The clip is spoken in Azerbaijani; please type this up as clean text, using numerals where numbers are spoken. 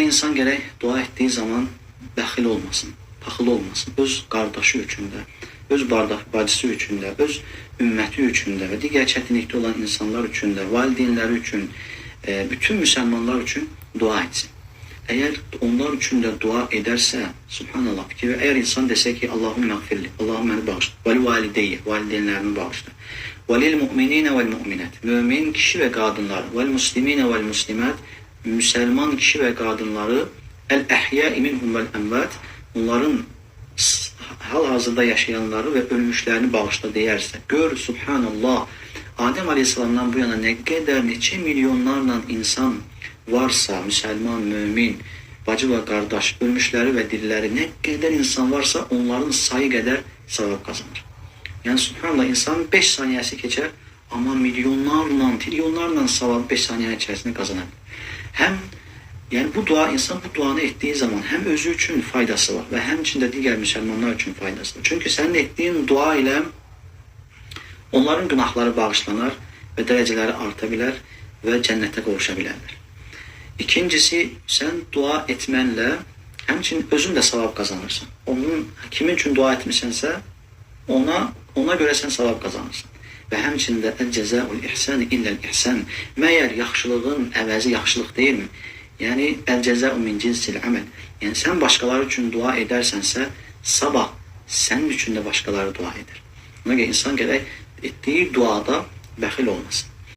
insan gərək dua etdiyi zaman bəxil olmasın, paxıl olmasın. Öz qardaşı üçün də, öz bacısı üçün də, öz ümməti üçün də və digər çətinlikdə olan insanlar üçün də, valideynləri üçün, bütün müsəlmanlar üçün dua etsin. Əgər onlar üçün də dua edərsə, subhanallah, fikir, əgər insan desə ki, Allahum məğfirli, Allahum məni bağışla, vəl-valideyyə, valideynlərini bağışla, vəlil-mu'mininə vəl-mu'minət, mümin kişi və qadınları, vəl-musliminə vəl-muslimət, müsəlman kişi və qadınları, əl-əhyəi minhum vəl-əmvət, onların hal-hazırda yaşayanları və ölmüşlərini bağışla deyərsə, gör, subhanallah, Adəm Aleyhisselamdan bu yana nə qədər, neçə milyonlarla insan varsa, müsəlman, mümin, bacı və qardaş, ölmüşləri və diriləri, nə qədər insan varsa, onların sayı qədər savab qazanır. Yəni, subhanallah, insanın 5 saniyəsi keçər, amma milyonlarla, trilyonlarla savab 5 saniyə içərisində qazanır. Həm, yəni bu dua, insan bu duanı etdiyi zaman həm özü üçün faydası var və həmçində digər müsəlmanlar üçün faydası var. Çünki sənin etdiyin dua ilə onların günahları bağışlanar və dərəcələri arta bilər və cənnətə qovuşa bilərlər. İkincisi, sən dua etmənlə həmçinin özün də savab qazanırsan. Onun kimin üçün dua etmisənsə, ona görə sən savab qazanırsan. Və həmçində əl-cəzəul ihsan illəl ihsan. Məyər yaxşılığın əvəzi yaxşılıq deyilmi? Yəni əl-cəzəu min cinsil əməl. Yəni sən başqaları üçün dua edərsənsə, sabah sənin üçün də başqaları dua edir. Ona görə insan gərək etdiyi duada bəxil olmasın.